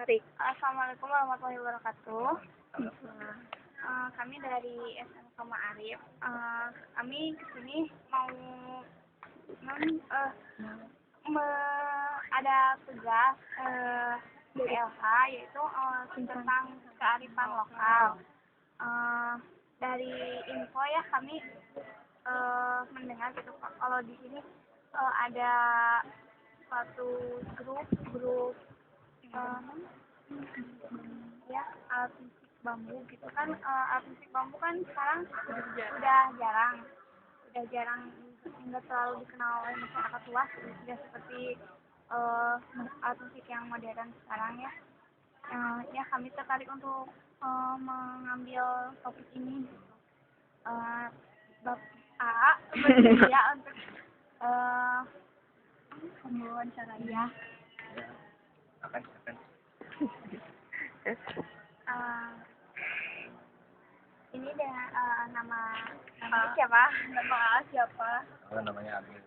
Tarik. Assalamualaikum warahmatullahi wabarakatuh. Kami dari SMK Ma'arif. Kami kesini mau ada tugas dari LH yaitu tentang kearifan lokal. Dari info ya kami mendengar gitu kalau di sini ada suatu grup ya alat musik bambu gitu kan. Alat musik bambu kan sekarang udah jarang nggak terlalu dikenal oleh masyarakat luas, tidak seperti alat musik yang modern sekarang ya. Ya kami tertarik untuk mengambil topik ini. Bapak bersedia untuk wawancara ya. Ini dengan nama siapa? Nama siapa? Namanya Agil.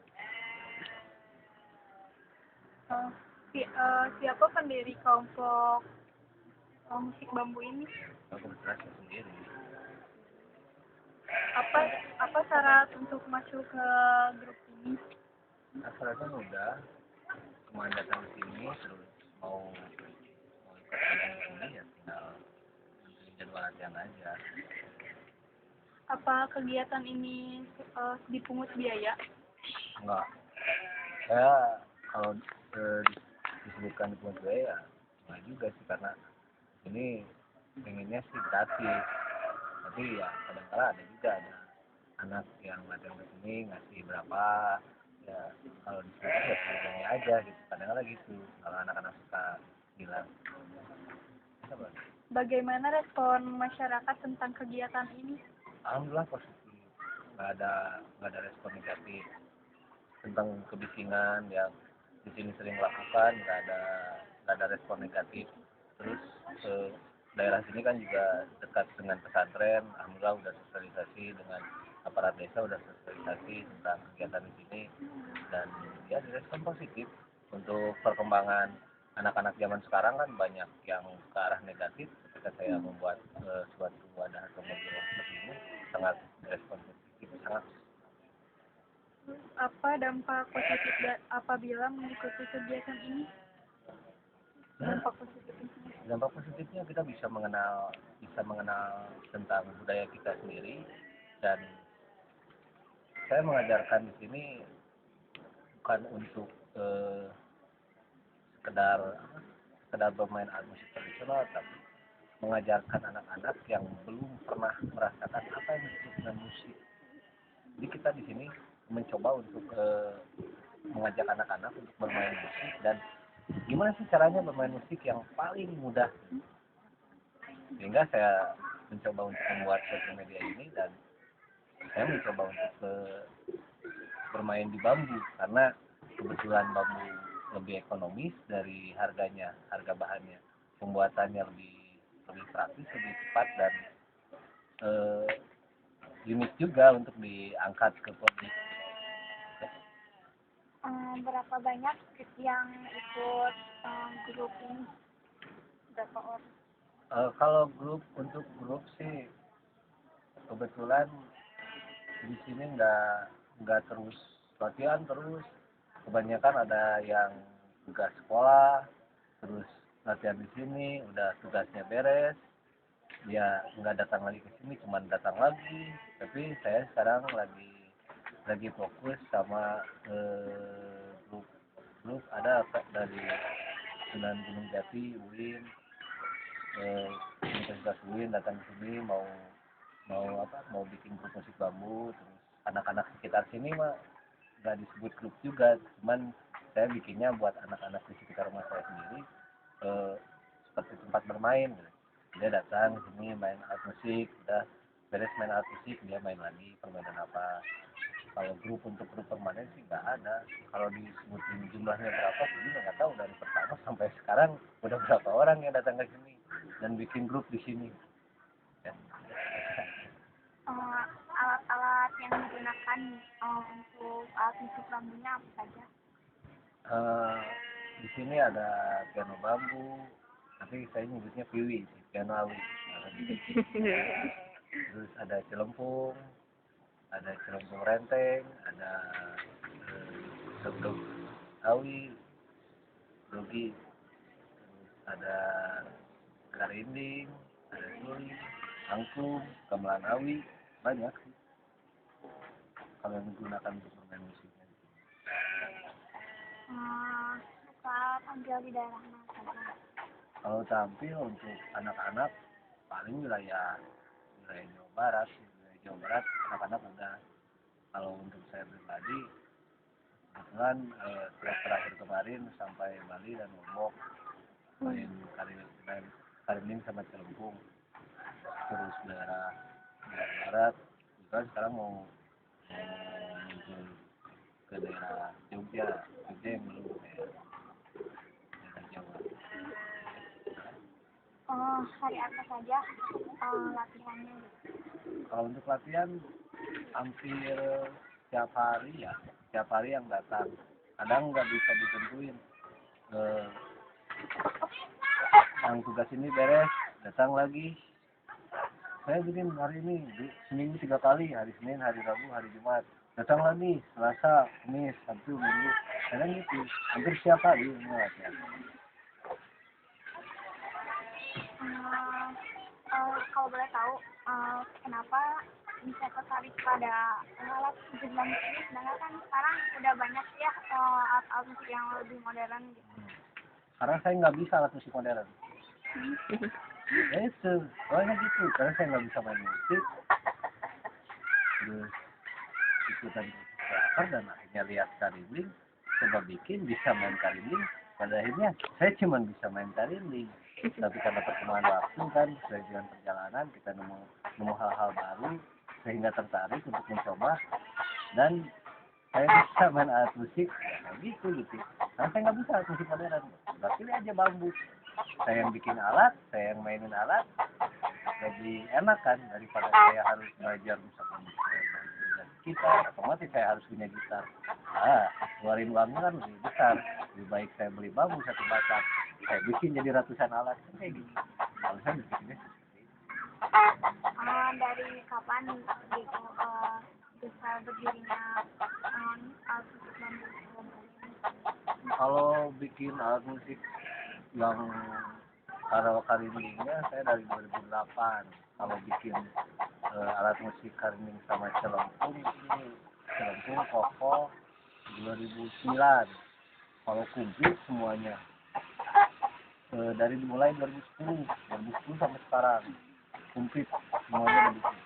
Siapa pendiri kelompok musik bambu ini? Aku bergerak sendiri. Apa syarat untuk masuk ke grup ini? Asalnya mudah, cuma datang ke sini terus mau ikut di sini ya tinggal nentuin jadwal latihan aja. Apa kegiatan ini dipungut biaya? Enggak. Saya kalau disebutkan dipungut biaya ya enggak juga sih, karena ini pengennya sih gratis. Tapi ya kadang-kala ada juga ada anak yang latihan ke sini ngasih berapa, ya kalau disebutkan ya sebutnya aja gitu, kadang-kala gitu kalau anak-anak suka bilang. Bagaimana respon masyarakat tentang kegiatan ini? Alhamdulillah positif, nggak ada respon negatif tentang kebisingan yang di sini sering lakukan, nggak ada respon negatif. Terus daerah sini kan juga dekat dengan pesantren, alhamdulillah udah sosialisasi dengan aparat desa, udah sosialisasi tentang kegiatan di sini, dan ya direspon positif. Untuk perkembangan anak-anak zaman sekarang kan banyak yang ke arah negatif. Ketika saya membuat suatu wadah atau modul seperti ini, sangat direspon positif, sangat. Apa dampak positif apabila mengikuti kegiatan ini? Dampak positifnya kita bisa mengenal tentang budaya kita sendiri, dan saya mengajarkan di sini bukan untuk sekedar bermain alat musik tradisional, tapi mengajarkan anak-anak yang belum pernah merasakan apa yang disebut dengan musik. Jadi kita di sini mencoba untuk mengajak anak-anak untuk bermain musik, dan gimana sih caranya bermain musik yang paling mudah. Sehingga saya mencoba untuk membuat sosial media ini, dan saya mencoba untuk bermain di bambu karena kebetulan bambu lebih ekonomis dari harganya, harga bahannya, pembuatannya lebih praktis, lebih cepat, dan unik juga untuk diangkat ke publik. Berapa banyak yang ikut grup ini? Berapa orang? Kalau untuk grup sih kebetulan di sini nggak terus latihan terus. Kebanyakan ada yang tugas sekolah, terus latihan di sini, udah tugasnya beres, dia nggak datang lagi ke sini, cuma datang lagi. Tapi saya sekarang lagi fokus sama grup ada dari Sunan Gunung Jati, UIN, Universitas UIN datang ke sini mau bikin grup musik bambu. Terus anak-anak sekitar sini mah nggak disebut grup juga, cuman saya bikinnya buat anak-anak di sekitar rumah saya sendiri, seperti tempat bermain. Dia datang sini main alat musik, udah beres main alat musik dia main lagi permainan apa. Kalau untuk grup permanen sih nggak ada. Kalau disebutin jumlahnya berapa sih nggak tahu, dari pertama sampai sekarang udah berapa orang yang datang ke sini dan bikin grup di sini ya. Alat-alat yang digunakan untuk alat musik bambunya apa saja? Di sini ada piano bambu, tapi tapi saya nyebutnya piwi, piano awi. Terus ada celempung, ada celempung renteng, ada dog awi, dogi, terus ada karinding, ada suling, angklung, gamelan awi, banyak sih kalau yang digunakan untuk bermain musiknya. Suka tampil di daerah mana saja? Kalau tampil untuk anak-anak paling wilayah Jawa Barat, anak-anak udah. Kalau untuk saya pribadi kebetulan terakhir kemarin sampai Bali dan Lombok main karinding sama celempung, terus daerah barat juga sekarang mau menuju ke daerah Jogja yang belum ya, daerah Jawa. Hari apa saja latihannya? Kalau untuk latihan hampir setiap hari yang datang, kadang nggak bisa ditentuin. Yang tugas ini beres, datang lagi. Saya bikin hari ini seminggu 3 kali, hari Senin, hari Rabu, hari Jumat. Datang lagi Selasa, Kamis, Sabtu, Minggu. Kadang gitu, hampir setiap hari ini latihan. Kalau boleh tahu, kenapa bisa tertarik pada alat musik bambu ini? Sedangkan kan sekarang udah banyak ya alat musik yang lebih modern gitu. Karena saya nggak bisa alat musik modern. Ya itu, soalnya gitu. Karena saya nggak bisa main musik. Terus ikutan teater dan akhirnya lihat karinding, coba bikin bisa main karinding. Pada akhirnya saya cuma bisa main karinding. Tapi karena perkembangan waktu kan, sesuai dengan perjalanan kita nemu hal-hal baru sehingga tertarik untuk mencoba, dan saya bisa main alat musik ya gitu. Karena saya nggak bisa alat musik modern, berarti aja bambu. Saya yang bikin alat, saya yang mainin alat, lebih enak kan daripada saya harus belajar misalkan belajar gitar, otomatis saya harus punya gitar. Keluarin uangnya kan lebih besar. Lebih baik saya beli bambu satu batang, saya bikin jadi ratusan alat kan kayak gitu. Kalau saya bikinnya seperti itu. Dari kapan gitu bisa berdirinya alat musik bambu? Kalau bikin alat musik yang karindingnya saya dari 2008. Kalau bikin alat musik karinding sama celempung koko 2009. Kalau komplit semuanya dari mulai 2010 sampai sekarang komplit semuanya dibikin.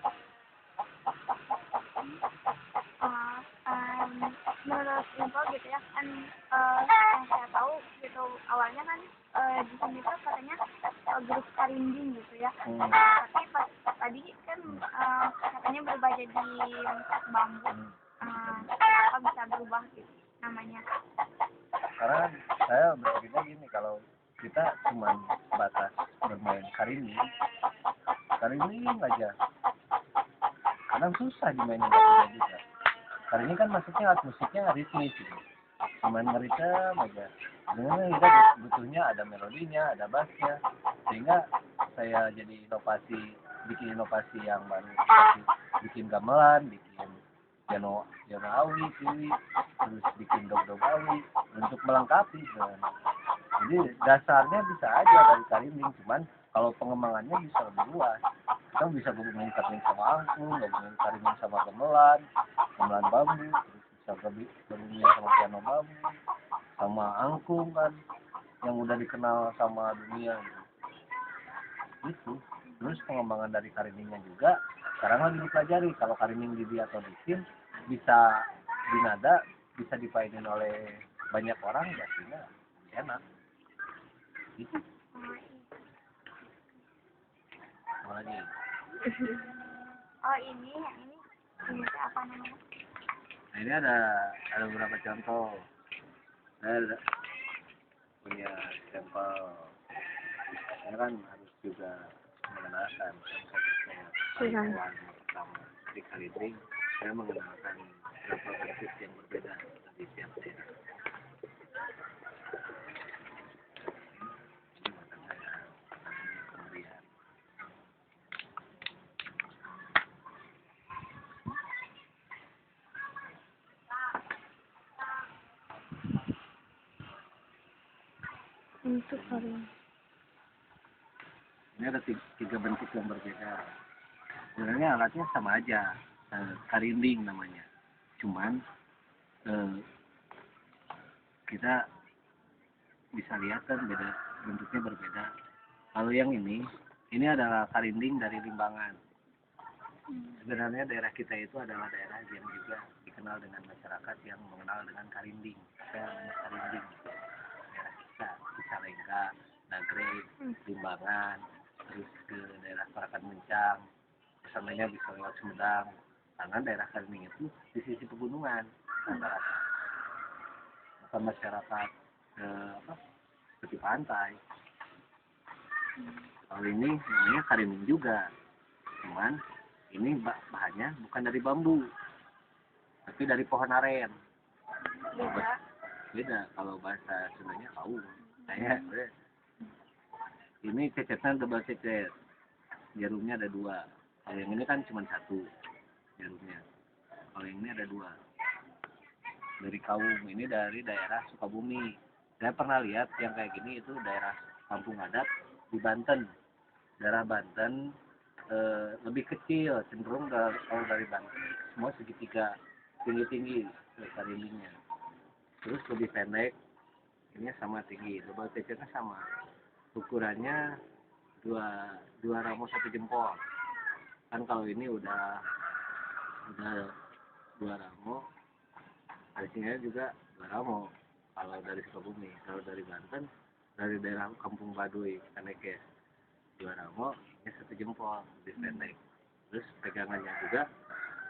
Menurut info gitu ya kan, yang saya tahu gitu awalnya kan di sini tuh katanya grup karinding gitu ya. Tapi pas tadi kan katanya berubah jadi musik bambu. Kenapa bisa berubah gitu namanya? Karena saya berpikirnya gini, kalau kita cuma batas bermain karinding aja, kadang susah dimainin lagunya juga. Karinding kan maksudnya alat musiknya ritmis gitu, cuman ngeritem aja. Sebenarnya kita butuhnya ada melodinya, ada bassnya, sehingga saya jadi bikin inovasi yang baru, bikin gamelan, bikin piano awi, piwi, terus bikin dog awi untuk melengkapi. Jadi dasarnya bisa aja dari karinding, cuman kalau pengembangannya bisa lebih luas. Kita bisa gabungin karinding sama angklung, gabungin karinding sama gamelan bambu, terus bisa gabungin sama piano bambu, sama angklung kan, yang udah dikenal sama dunia gitu. Terus pengembangan dari karindingnya juga sekarang lagi dipelajari. Kalau karinding di atau di tim bisa dinada, bisa dipainin oleh banyak orang, ya sehingga enak gitu. Apa lagi? Ini apa namanya? Nah, ini ada beberapa contoh. Saya punya sampel. Saya kan harus juga mengenalkan saya pertama di karinding. Saya mengenalkan beberapa prinsip yang berbeda dari tiap daerah. Ini buatan saya. bentuk kali. Ini ada tiga bentuk yang berbeda. Sebenarnya alatnya sama aja, karinding namanya. Cuman kita bisa lihat kan beda, bentuknya berbeda. Kalau yang ini adalah karinding dari Limbangan. Sebenarnya daerah kita itu adalah daerah yang juga dikenal dengan masyarakat yang mengenal dengan karinding. Saya namanya karinding. Daerah kita, Cicalengka, Nagreg, Limbangan, terus ke daerah Parakan Mencang, kesananya bisa lewat Sumedang. Karena daerah karinding itu di sisi pegunungan, rata-rata. Bukan masyarakat seperti pantai. Kalau ini namanya karinding juga, cuman ini bahannya bukan dari bambu, tapi dari pohon aren. Beda kalau bahasa Sundanya kaum. Ini cecetnya double cecet, jarumnya ada 2. Kalau yang ini kan cuma 1 jarumnya. Kalau yang ini ada 2. Dari kaum, ini dari daerah Sukabumi. Saya pernah lihat yang kayak gini itu daerah kampung adat di Banten. Daerah Banten lebih kecil, cenderung kalau dari Banten semua segitiga, tinggi karindingnya. Terus lebih pendek, ini sama tinggi, double cecetnya sama. Ukurannya 2 ramo 1 jempol. Kan kalau ini udah 2 ramo, harusnya juga 2 ramo. Kalau dari Sukabumi, kalau dari Banten, dari daerah Kampung Baduy, Kanekes, 2 ramo, ini 1 jempol, lebih pendek. Terus pegangannya juga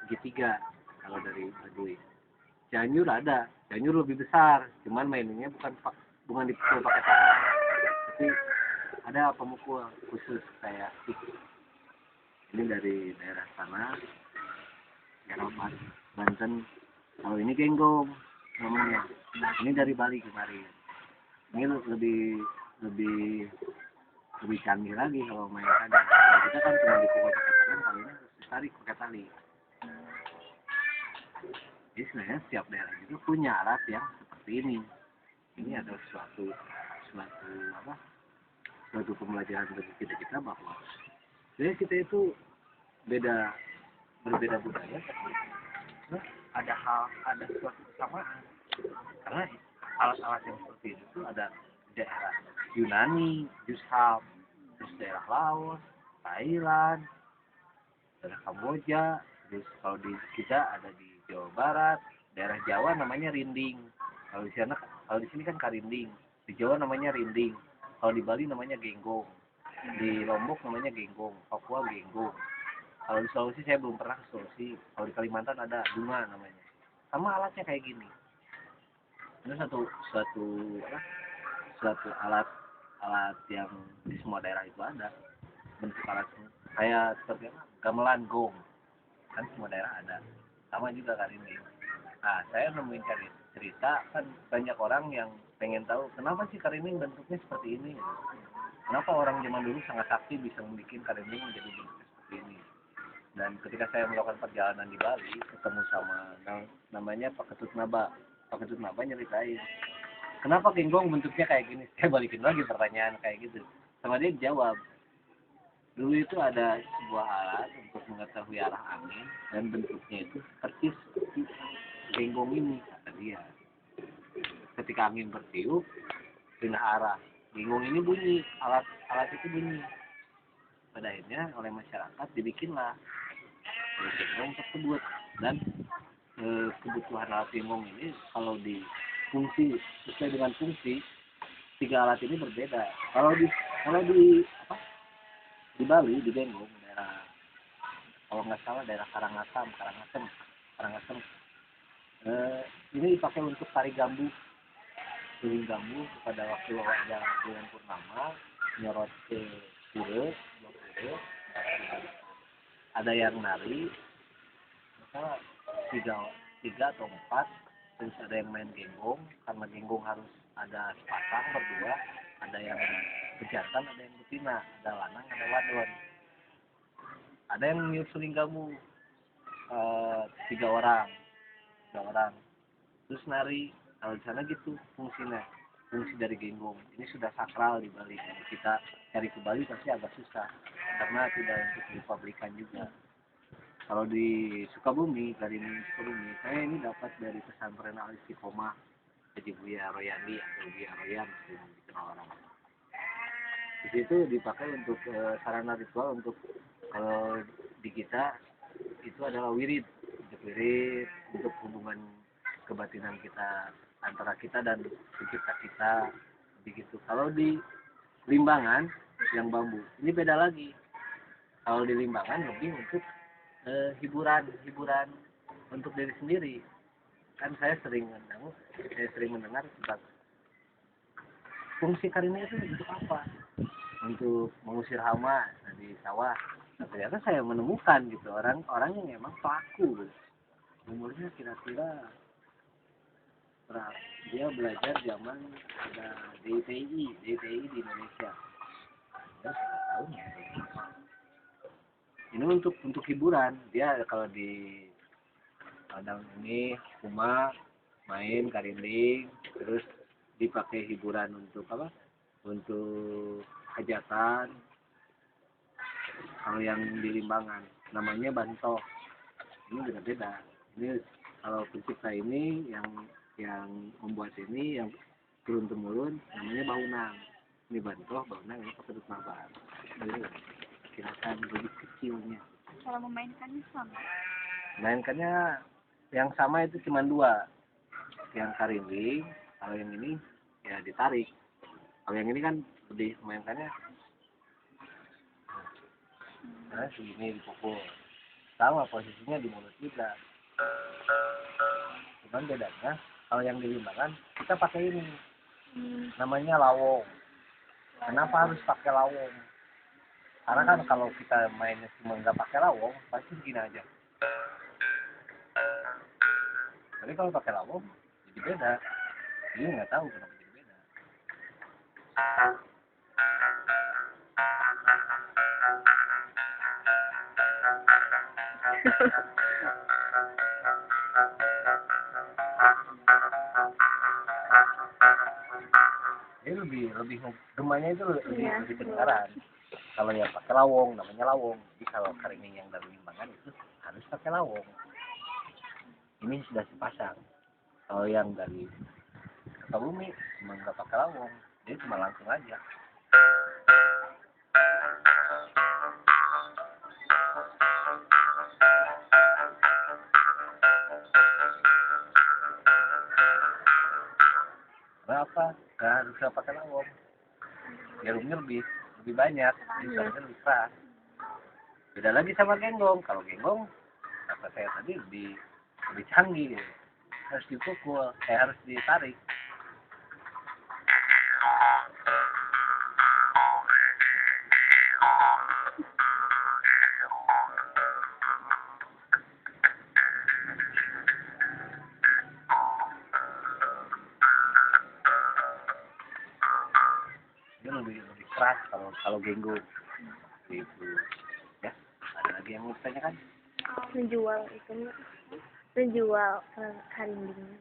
segitiga kalau dari Baduy. Cianjur ada, Cianjur lebih besar, cuman mainnya bukan dipukul pakai tangan, tapi ada pemukul khusus kayak stick. Ini dari daerah sana, daerah Banten. Kalau ini genggong namanya. Ini dari Bali kemarin. Ini lebih canggih lagi kalau mainkan. Kalau kita kan cuma dipukul pakai tangan, kalau ini harus ditarik pakai tali. Jadi sebenarnya setiap daerah itu punya alat yang seperti ini. Ini adalah suatu pembelajaran bagi kita bahwa sebenarnya kita itu berbeda budaya, tapi ada suatu kesamaan. Karena alat-alat yang seperti itu ada daerah Yunani, Yusham, terus daerah Laos, Thailand, daerah Kamboja, terus kalau di kita ada di Jawa Barat, daerah Jawa namanya rinding. Kalau di sini kan karinding. Di Jawa namanya rinding. Kalau di Bali namanya genggong. Di Lombok namanya genggong. Papua genggong. Kalau di Sulawesi saya belum pernah ke Sulawesi. Kalau di Kalimantan ada bunga namanya. Sama alatnya kayak gini. Ini suatu alat yang di semua daerah itu ada. Bentuk alat kayak seperti apa? Gamelan gong. Kan semua daerah ada. Sama juga kan ini. Nah, saya nemuin cerita, kan banyak orang yang pengen tahu kenapa sih karinding bentuknya seperti ini. Kenapa orang zaman dulu sangat sakti bisa membuat karinding menjadi bentuknya seperti ini. Dan ketika saya melakukan perjalanan di Bali, ketemu sama namanya Pak Ketut Naba. Pak Ketut Naba nyeritain, kenapa genggong bentuknya kayak gini. Saya balikin lagi pertanyaan kayak gitu. Sama dia jawab, dulu itu ada sebuah alat untuk mengetahui arah angin dan bentuknya itu persis seperti genggong ini, kata dia. Ketika angin bertiup, pindah arah, genggong ini bunyi, alat itu bunyi. Pada akhirnya oleh masyarakat dibikinlah genggong tersebut. Dan kebutuhan alat genggong ini kalau di fungsi sesuai dengan fungsi, 3 alat ini berbeda. Kalau di Bali, di genggong, daerah kalau nggak salah daerah Karangasem, ini dipakai untuk tari gambu, turing gambu pada waktu ada bulan purnama, nyorot ke pura, ada yang nari, misalnya 3 atau 4, terus ada yang main genggong, karena genggong harus ada sepasang berdua, ada yang pejantan, ada yang betina, ada lanang, ada wadon. Ada yang nyusulin kamu 3 orang, terus nari. Kalau di sana gitu fungsinya. fungsi dari genggong. Ini sudah sakral di Bali. Kalau kita cari ke Bali pasti agak susah karena tidak untuk dipabrikan juga. Kalau di Sukabumi, dari Sukabumi, saya ini dapat dari pesantren Al Istiqomah, Haji Buya Royandi atau Buya Royan yang dikenal orang. Di situ dipakai untuk sarana ritual untuk kalau di kita itu adalah wirid, untuk hubungan kebatinan kita antara kita dan pencipta kita begitu. Kalau di Limbangan yang bambu ini beda lagi. Kalau di Limbangan lebih untuk hiburan untuk diri sendiri. Kan saya sering mendengar tentang fungsi karini itu untuk apa? Untuk mengusir hama di sawah. Nah, ternyata saya menemukan gitu orang-orang yang memang pelaku gitu. Umurnya kira-kira berapa? Dia belajar zaman ada DITI di Indonesia. Ya, 10 tahun ya. Ini untuk hiburan. Dia kalau di ladang ini cuma main karinding, terus dipakai hiburan untuk apa? Untuk hajatan. Kalau yang di Limbangan namanya banto. Ini beda-beda. Ini kalau pencipta ini yang membuat ini yang turun temurun namanya baunang. Ini banto, baunang ini pedut mabar. Jadi kirakan lebih kecilnya. Cara memainkannya sama. Mainkannya yang sama itu cuma dua. Yang karinding, kalau yang ini ya ditarik. Kalau yang ini kan lebih mainkannya nah segini dipukul. Sama posisinya di mulut juga. Cuman bedanya kalau yang di Limbangan kita pakai ini namanya lawong. Kenapa harus pakai lawong? Karena kan kalau kita mainnya cuma nggak pakai lawong pasti begini aja. Tapi kalau pakai lawong jadi beda. Jadi nggak tahu kenapa jadi beda. Jadi lebih gemanya itu lebih kedengaran. Kalau yang pakai lawong namanya lawong. Jadi kalau karingin yang dari Limbangan itu harus pakai lawong. Ini sudah sepasang. Kalau yang dari Sukabumi cuma nggak pakai lawong, jadi cuma langsung aja. Kenapa? Nggak harus pakai lawong. Jarumnya lebih banyak, jadi lebih keras. Beda lagi sama genggong. Kalau genggong, kata saya tadi lebih canggih, harus dipukul, harus ditarik. Dia lebih keras kalau genggong. Gitu. Ya, ada lagi yang mau ditanyakan? Menjual karinding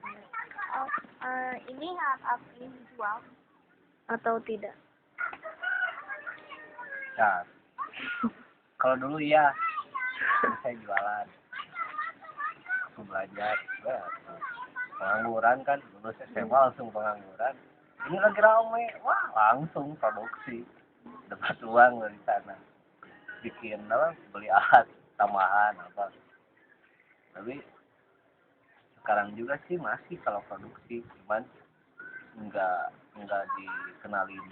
Ini saat ini dijual. atau tidak? Ya, kalau dulu iya, saya jualan, aku belajar, ya, pengangguran kan, lulus SMA langsung pengangguran. Ini lagi rame, wah langsung produksi, dapat uang dari sana, bikin apa, beli alat tambahan apa. Tapi sekarang juga sih masih kalau produksi, cuman nggak dikenalin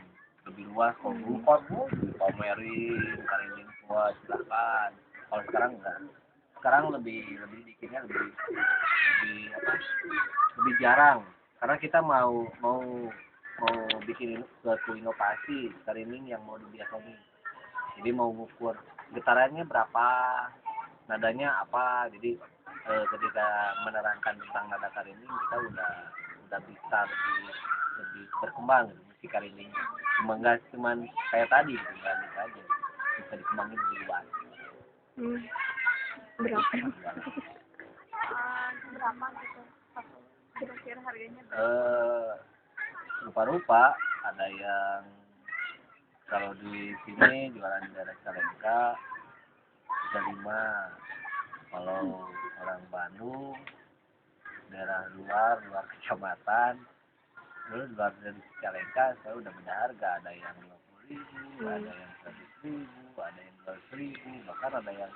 lebih luas. Kalau dulu kan dipamerin karinding semua silahkan. Kalau sekarang enggak. Sekarang lebih bikinnya lebih jarang karena kita mau bikin suatu inovasi karinding yang mau dibiasakan. Jadi mau ngukur getarannya berapa, nadanya apa. Jadi ketika menerangkan tentang nada karinding kita udah bisa lebih berkembang musik karinding. Nggak cuman kayak tadi gitu, nggak bisa aja, bisa dikembangin lebih luas. Berapa? Berapa gitu? Kira-kira harganya rupa-rupa, ada yang kalau di sini jualan di daerah Cicalengka 35. Kalau orang Bandung daerah luar kecamatan terus luar dari Cicalengka saya udah beda harga, ada yang 50.000, ada yang 100.000, ada yang 200.000, bahkan ada yang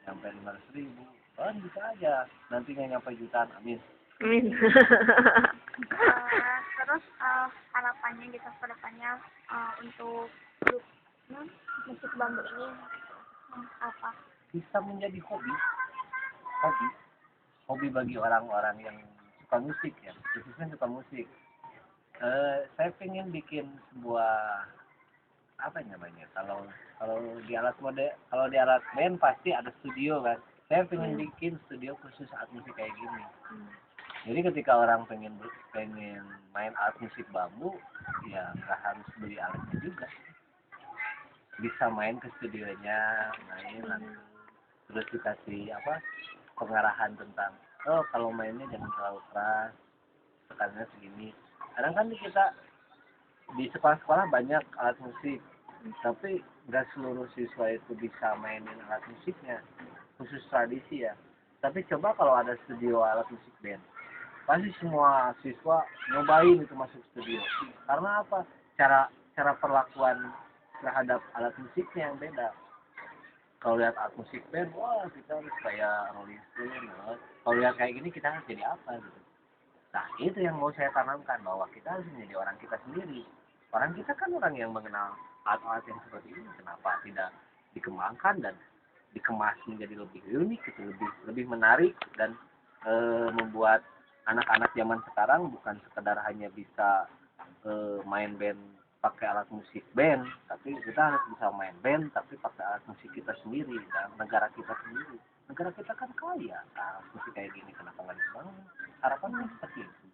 sampai 500.000. Kan bisa aja nantinya nyampe jutaan, amin. Amin. Terus harapannya gitu ke depannya untuk grup musik bambu ini apa? Bisa menjadi hobi bagi orang-orang yang suka musik ya, khususnya suka musik. Saya pengen bikin sebuah apa namanya, kalau kalau di alat band pasti ada studio kan. Saya pengen bikin studio khusus alat musik kayak gini. Jadi ketika orang pengen main alat musik bambu, ya nggak harus beli alatnya juga, bisa main ke studionya, main langsung, terus dikasih pengarahan tentang kalau mainnya jangan terlalu keras, tekanannya segini. Kadang kan kita di sekolah-sekolah banyak alat musik, tapi nggak seluruh siswa itu bisa mainin alat musiknya, khusus tradisi ya. Tapi coba kalau ada studio alat musik band, pasti semua siswa nyobain itu masuk studio. Karena apa? Cara perlakuan terhadap alat musiknya yang beda. Kalau lihat alat musik band, wah kita harus kayak Rolling Stone. Kalau lihat kayak gini kita harus jadi apa gitu. Nah itu yang mau saya tanamkan, bahwa kita harus menjadi orang kita sendiri. Orang kita kan orang yang mengenal alat-alat yang seperti ini, kenapa tidak dikembangkan dan dikemas menjadi lebih unik, gitu, lebih menarik, dan membuat anak-anak zaman sekarang bukan sekedar hanya bisa main band pakai alat musik band, tapi kita harus bisa main band tapi pakai alat musik kita sendiri dan negara kita sendiri. Negara kita kan kaya alat musik kayak gini, kenapa nggak dibangun? Harapannya seperti itu,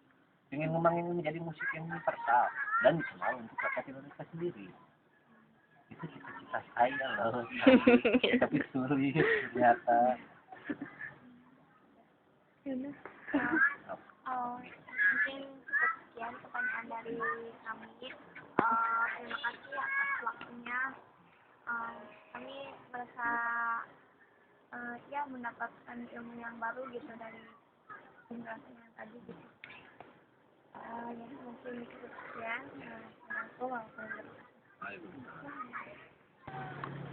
ingin ngembangin menjadi musik yang universal dan dikenal untuk rakyat Indonesia sendiri. Itu cita-cita saya loh. Tapi sulit ternyata. Mungkin cukup sekian pertanyaan dari kami. Terima kasih atas waktunya. Kami merasa ya mendapatkan ilmu yang baru gitu dari penjelasan yang tadi gitu. Ya mungkin cukup sekian. Assalamualaikum warahmatullahi wabarakatuh.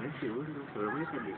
Masih undur, belum tadi.